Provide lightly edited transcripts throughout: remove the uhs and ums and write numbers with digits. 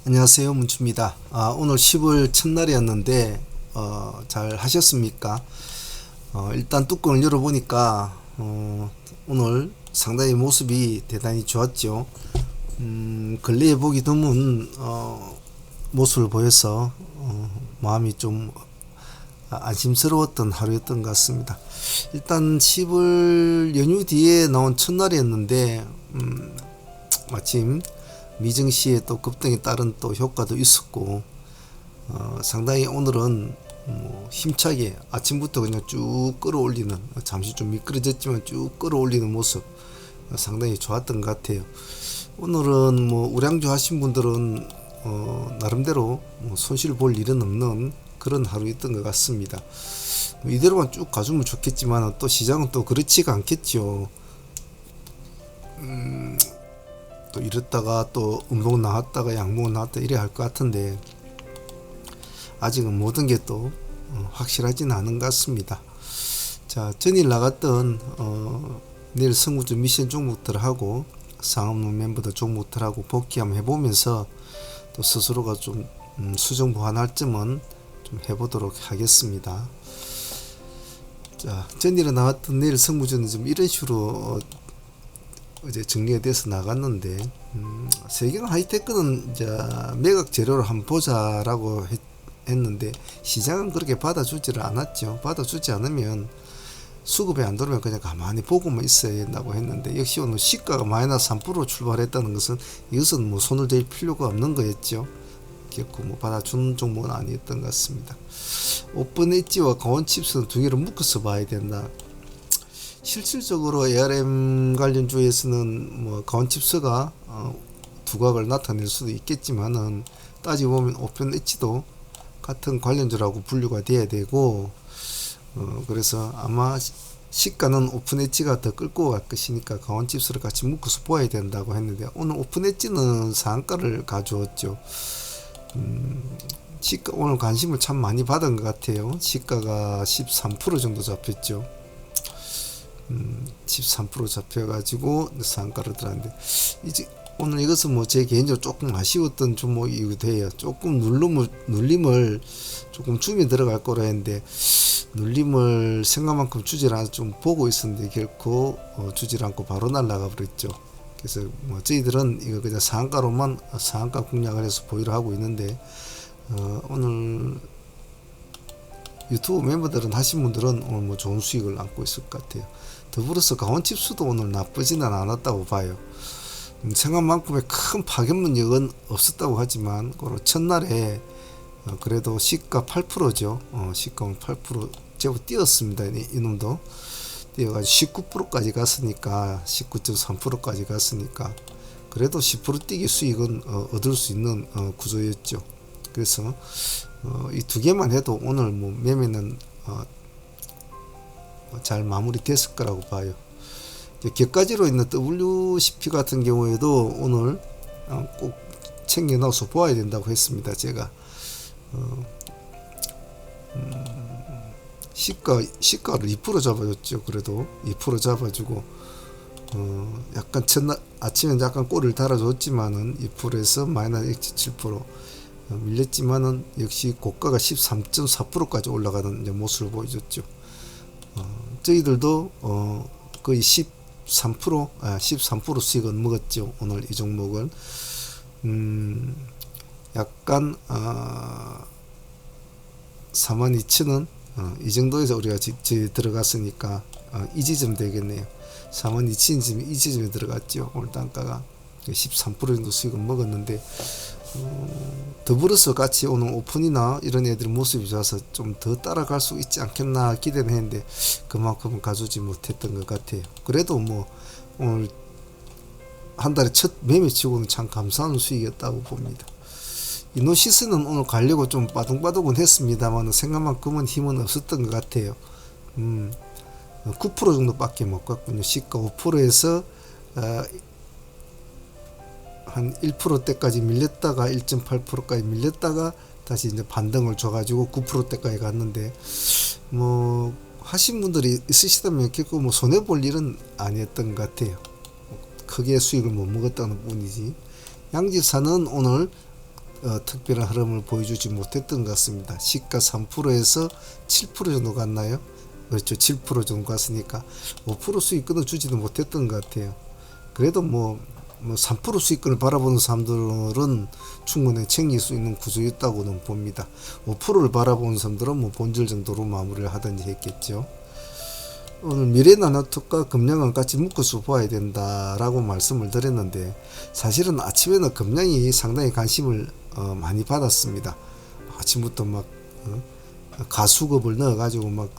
안녕하세요, 문주입니다. 오늘 10월 첫날이었는데 잘 하셨습니까? 일단 뚜껑을 열어보니까 오늘 상당히 모습이 대단히 좋았죠. 근래에 보기 드문 모습을 보여서 마음이 좀 안심스러웠던 하루였던 것 같습니다. 일단 10월 연휴 뒤에 나온 첫날이었는데 마침 미증시에 또 급등에 따른 또 효과도 있었고 상당히 오늘은 힘차게 아침부터 그냥 쭉 끌어올리는, 잠시 좀 미끄러졌지만 쭉 끌어올리는 모습 상당히 좋았던 것 같아요. 오늘은 우량주 하신 분들은 나름대로 손실 볼 일은 없는 그런 하루였던 것 같습니다. 이대로만 쭉 가주면 좋겠지만 또 시장은 또 그렇지가 않겠죠. 또 이랬다가 또 음봉 나왔다가 양봉 나왔다 이래야 할 것 같은데 아직은 모든 게 또 확실하진 않은 것 같습니다. 자, 전일 나갔던 내일 승부주 미션 종목들하고 상업론 멤버들 종목들하고 복귀 한번 해보면서 또 스스로가 좀 수정 보완할 점은 좀 해보도록 하겠습니다. 자, 전일에 나왔던 내일 승부주는 좀 이런 식으로 이제 정리가 돼서 나갔는데 세경 하이테크는 이제 매각 재료를 한번 보자라고 했는데 시장은 그렇게 받아주지를 않았죠. 받아주지 않으면 수급이 안 들어오면 그냥 가만히 보고만 있어야 된다고 했는데 역시 오늘 시가가 마이너스 3% 출발했다는 것은 이것은 손을 댈 필요가 없는 거였죠. 결코 받아주는 종목은 아니었던 것 같습니다. 오픈 엣지와 강원칩스는 두 개를 묶어서 봐야 된다. 실질적으로 ARM 관련주에서는 강원칩스가 두각을 나타낼 수도 있겠지만은 따지고 보면 오픈 엣지도 같은 관련주라고 분류가 돼야 되고 그래서 아마 시가는 오픈 엣지가 더 끌고 갈 것이니까 강원칩스를 같이 묶어서 보아야 된다고 했는데 오늘 오픈 엣지는 상한가를 가져왔죠. 시가 오늘 관심을 참 많이 받은 것 같아요. 시가가 13% 정도 잡혔죠. 13% 잡혀가지고 상가를 들었는데 이제 오늘 이것은 제 개인적으로 조금 아쉬웠던 종목이기도 해요. 조금 눌림을 조금 주면 들어갈 거라 했는데 눌림을 생각만큼 주질 않아서 좀 보고 있었는데 결코 주질 않고 바로 날아가 버렸죠. 그래서 저희들은 이거 그냥 상가로만 상가 공략을 해서 보유를 하고 있는데 오늘 유튜브 멤버들은 하신 분들은 오늘 좋은 수익을 안고 있을 것 같아요. 더불어서 강원칩스도 오늘 나쁘지는 않았다고 봐요. 생각만큼의 큰 파견문력은 없었다고 하지만 첫날에 그래도 시가 8%죠. 시가 8% 제법 뛰었습니다. 이놈도 뛰어가지고 19%까지 갔으니까 19.3%까지 갔으니까 그래도 10% 뛰기 수익은 얻을 수 있는 구조였죠. 그래서 이 두 개만 해도 오늘 매매는 잘 마무리됐을 거라고 봐요. 격가지로 있는 WCP 같은 경우에도 오늘 꼭 챙겨 넣어서 보아야 된다고 했습니다. 제가 시가를 2% 잡아줬죠. 그래도 2% 잡아주고 약간 첫날 아침에 약간 꼬리를 달아줬지만은 2%에서 마이너스 7% 밀렸지만은 역시 고가가 13.4%까지 올라가는 모습을 보여줬죠. 저희들도 거의 13% 수익은 먹었죠. 오늘 이 종목은 약간 42,000원 이 정도에서 우리가 들어갔으니까 이 지점 되겠네요. 42,000원 이 지점에 들어갔죠. 오늘 단가가 13% 정도 수익은 먹었는데 더불어서 같이 오늘 오픈이나 이런 애들 모습이 좋아서 좀 더 따라갈 수 있지 않겠나 기대는 했는데 그만큼은 가주지 못했던 것 같아요. 그래도 오늘 한 달에 첫 매매치고는 참 감사한 수익이었다고 봅니다. 이노시스는 오늘 가려고 좀 빠둥빠둥은 했습니다만 생각만큼은 힘은 없었던 것 같아요. 9% 정도밖에 못 갔군요. 시가 5%에서 한 1%대까지 밀렸다가 1.8%까지 밀렸다가 다시 이제 반등을 줘가지고 9%대까지 갔는데 하신 분들이 있으시다면 결코 손해 볼 일은 아니었던 것 같아요. 크게 수익을 못 먹었다는 뿐이지. 양지사는 오늘 특별한 흐름을 보여주지 못했던 것 같습니다. 시가 3%에서 7% 정도 갔나요? 그렇죠. 7% 정도 갔으니까 5% 수익권을 주지도 못했던 것 같아요. 그래도 뭐 3% 수익권을 바라보는 사람들은 충분히 챙길 수 있는 구조였다고는 봅니다. 5%를 바라보는 사람들은 뭐 본질 정도로 마무리를 하든지 했겠죠. 오늘 미래나노텍과 금양을 같이 묶어서 봐야 된다라고 말씀을 드렸는데, 사실은 아침에는 금양이 상당히 관심을 많이 받았습니다. 아침부터 막 가수급을 넣어가지고 막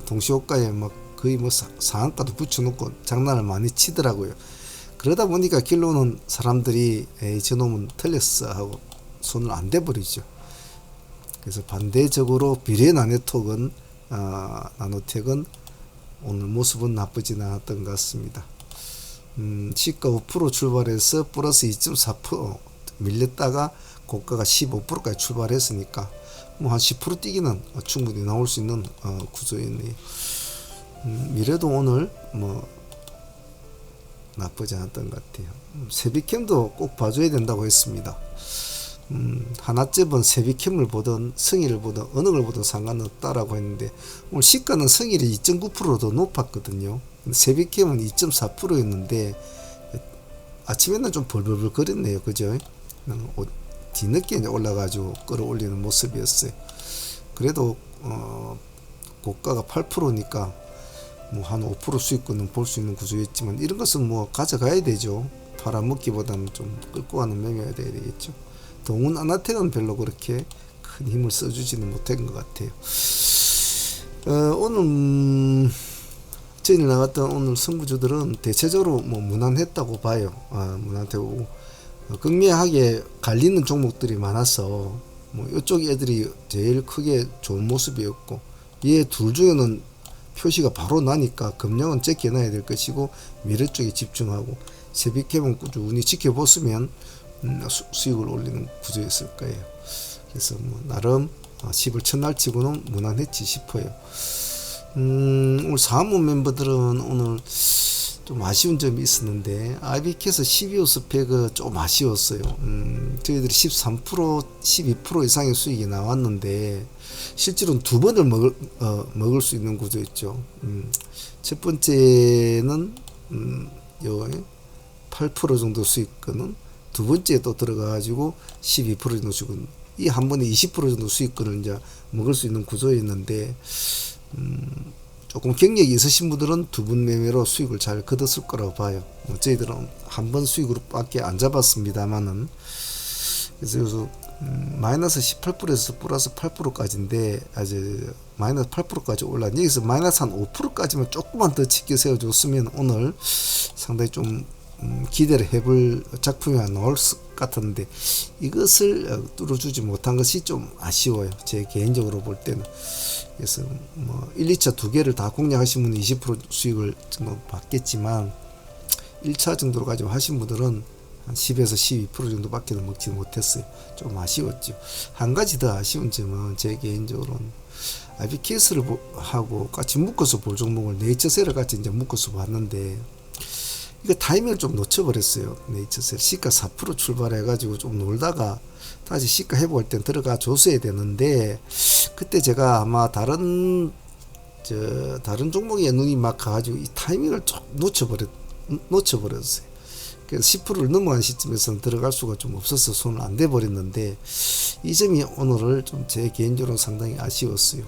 동시호가에 막 거의 뭐 상한가도 붙여놓고 장난을 많이 치더라고요. 그러다 보니까 길로는 사람들이 에이 저놈은 틀렸어 하고 손을 안 대버리죠. 그래서 반대적으로 미래나노텍은 오늘 모습은 나쁘진 않았던 것 같습니다. 시가 5% 출발해서 플러스 2.4% 밀렸다가 고가가 15%까지 출발했으니까 뭐 한 10% 뛰기는 충분히 나올 수 있는 구조였네요. 미래도 오늘 뭐 나쁘지 않았던 것 같아요. 세비캠도 꼭 봐줘야 된다고 했습니다. 하나쯤은 세비캠을 보든 승일을 보든 어느 걸 보든 상관없다라고 했는데, 오늘 시가는 승일이 2.9% 더 높았거든요. 세비캠은 2.4%였는데 아침에는 좀 벌벌벌 거렸네요. 그죠? 뒤늦게 이제 올라가지고 끌어올리는 모습이었어요. 그래도 고가가 8%니까 뭐 한 5% 수익권은 볼 수 있는 구조였지만, 이런 것은 뭐 가져가야 되죠. 팔아먹기보다는 좀 끌고 가는 매매가 돼야 되겠죠. 동훈 아나텍은 별로 그렇게 큰 힘을 써주지는 못한 것 같아요. 오늘 전일 나갔던 오늘 선구주들은 대체적으로 뭐 무난했다고 봐요. 무난하고 극명하게 갈리는 종목들이 많아서 뭐 이쪽 애들이 제일 크게 좋은 모습이었고, 얘 둘 중에는 표시가 바로 나니까 금융은 제껴놔야 될 것이고 미래 쪽에 집중하고, 세비캠은 꾸준히 지켜보시면 수익을 올리는 구조였을 거예요. 그래서 뭐 나름 10월 첫날치고는 무난했지 싶어요. 오늘 사무 멤버들은 오늘 좀 아쉬운 점이 있었는데, IBK에서 12호 스펙은 좀 아쉬웠어요. 저희들이 13%, 12% 이상의 수익이 나왔는데 실제로는 두 번을 먹을 수 있는 구조였죠. 첫 번째는 요 8% 정도 수익권은 두 번째에 또 들어가가지고 12% 정도 수익권, 이 한 번에 20% 정도 수익권을 이제 먹을 수 있는 구조였는데, 조금 경력이 있으신 분들은 두 번 매매로 수익을 잘 거뒀을 거라고 봐요. 저희들은 한 번 수익으로 밖에 안 잡았습니다만은, 그래서 마이너스 18%에서 플러스 8%까지인데 아주 마이너스 8%까지 올라, 여기서 마이너스 한 5%까지만 조금만 더 치켜 세워줬으면 오늘 상당히 좀 기대를 해볼 작품이 나올 것 같은데, 이것을 뚫어주지 못한 것이 좀 아쉬워요. 제 개인적으로 볼 때는. 그래서 뭐 1, 2차 두 개를 다 공략하신 분은 20% 수익을 정도 받겠지만, 1차 정도로 가지고 하신 분들은 한 10에서 12% 정도밖에 먹지 못했어요. 좀 아쉬웠죠. 한 가지 더 아쉬운 점은 제 개인적으로는 IBKS를 하고 같이 묶어서 볼 종목을 네이처셀을 같이 이제 묶어서 봤는데, 이거 타이밍을 좀 놓쳐버렸어요. 네이처셀 시가 4% 출발해가지고 좀 놀다가 다시 시가 회복할 땐 들어가 줬어야 되는데, 그때 제가 아마 다른 종목에 눈이 막 가가지고 이 타이밍을 좀 놓쳐버렸어요. 그래서 10%를 넘어간 시점에서는 들어갈 수가 좀 없어서 손을 안 대버렸는데, 이 점이 오늘을 좀 제 개인적으로 상당히 아쉬웠어요.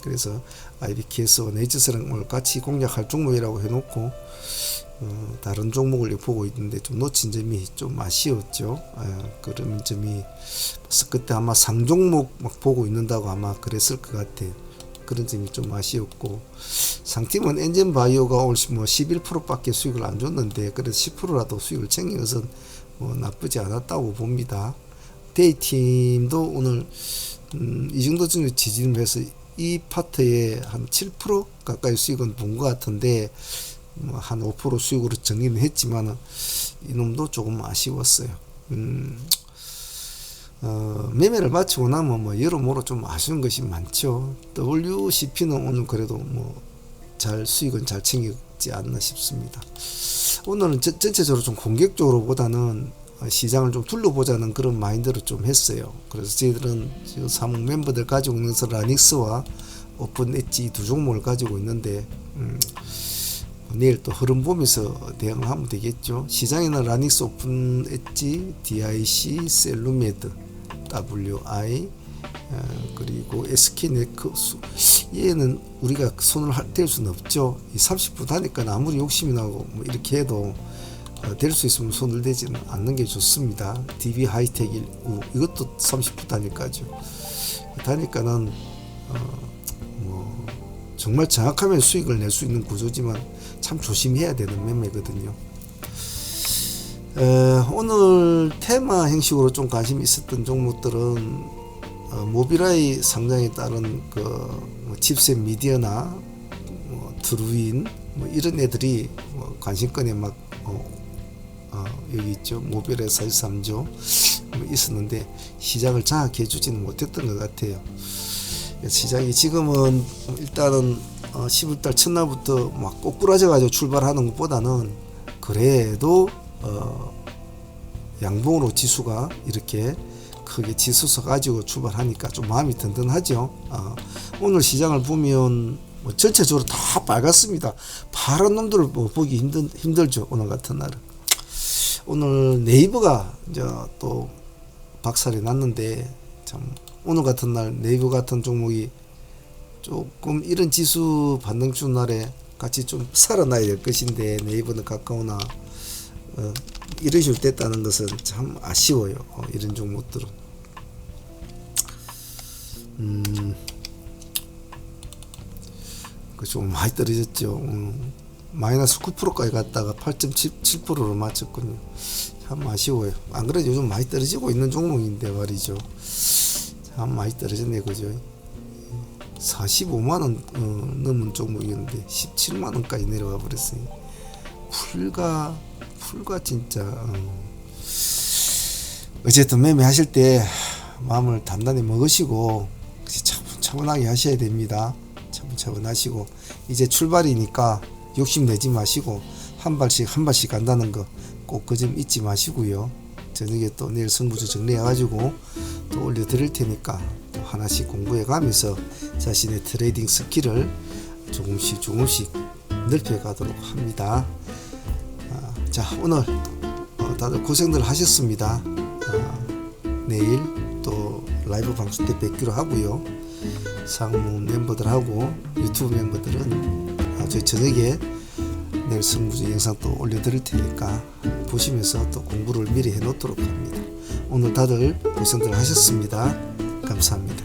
그래서 IBKS와 네이처셀은 오늘 같이 공략할 종목이라고 해놓고 다른 종목을 보고 있는데 좀 놓친 점이 좀 아쉬웠죠. 그런 점이 그때 아마 상종목 막 보고 있는다고 아마 그랬을 것 같아요. 그런 점이 좀 아쉬웠고, 상팀은 엔젠바이오가 올 뭐 11%밖에 수익을 안 줬는데 그래도 10%라도 수익을 챙긴 것은 뭐 나쁘지 않았다고 봅니다. 데이팀도 오늘 이 정도 정도 지지를 해서 이 파트에 한 7% 가까이 수익은 본 것 같은데, 뭐 한 5% 수익으로 정리는 했지만 이놈도 조금 아쉬웠어요. 매매를 마치고 나면 뭐 여러모로 좀 아쉬운 것이 많죠. WCP는 오늘 그래도 뭐 수익은 잘 챙겼지 않나 싶습니다. 오늘은 전체적으로 좀 공격적으로 보다는 시장을 좀 둘러보자는 그런 마인드로 좀 했어요. 그래서 저희들은 지금 사목 멤버들 가지고 있는 라닉스와 오픈 엣지 두 종목을 가지고 있는데 내일 또 흐름 보면서 대응을 하면 되겠죠. 시장에는 라닉스, 오픈 엣지, DIC, 셀루메드, WI 그리고 SK네크수, 얘는 우리가 손을 댈 수는 없죠. 이 30분 하니까 아무리 욕심이 나고 뭐 이렇게 해도 될 수 있으면 손을 대지는 않는 게 좋습니다. DB 하이텍 이것도 30분 다니까죠. 다니까는 뭐 정말 정확하면 수익을 낼 수 있는 구조지만 참 조심해야 되는 매매거든요. 오늘 테마 형식으로 좀 관심이 있었던 종목들은 모빌아이 상장에 따른 그 칩셋 미디어나 드루인 이런 애들이 관심권에 막 여기 있죠. 모빌의 43조 있었는데 시장을 장악해 주지는 못했던 것 같아요. 시장이 지금은 일단은 10월달 첫날부터 막 꼬꾸라져 가지고 출발하는 것보다는 그래도 양봉으로 지수가 이렇게 크게 지수서 가지고 출발하니까 좀 마음이 든든하죠. 오늘 시장을 보면 전체적으로 다 빨갛습니다. 파란 놈들을 보기 힘들죠. 오늘 같은 날은. 오늘 네이버가 이제 또 박살이 났는데 참 오늘 같은 날 네이버 같은 종목이 조금 이런 지수 반등 준 날에 같이 좀 살아나야 될 것인데 네이버는 가까우나 이런 식으로 됐다는 것은 참 아쉬워요. 이런 종목들은 좀 많이 떨어졌죠. 마이너스 9%까지 갔다가 8.77%로 맞췄군요. 참 아쉬워요. 안 그래도 요즘 많이 떨어지고 있는 종목인데 말이죠. 참 많이 떨어졌네, 그죠? 45만원 넘은 종목이었는데 17만원까지 내려가 버렸어요. 풀가 진짜. 어쨌든 매매하실 때 마음을 단단히 먹으시고 차분하게 하셔야 됩니다. 차분 하시고 이제 출발이니까 욕심내지 마시고 한 발씩 간다는 거 꼭 그 점 잊지 마시고요. 저녁에 또 내일 승부주 정리해 가지고 또 올려드릴 테니까 또 하나씩 공부해 가면서 자신의 트레이딩 스킬을 조금씩 넓혀 가도록 합니다. 자, 오늘 다들 고생들 하셨습니다. 내일 또 라이브 방송 때 뵙기로 하고요. 상무 멤버들하고 유튜브 멤버들은 저희 저녁에 내일 승부주 영상 또 올려드릴 테니까 보시면서 또 공부를 미리 해 놓도록 합니다. 오늘 다들 고생들 하셨습니다. 감사합니다.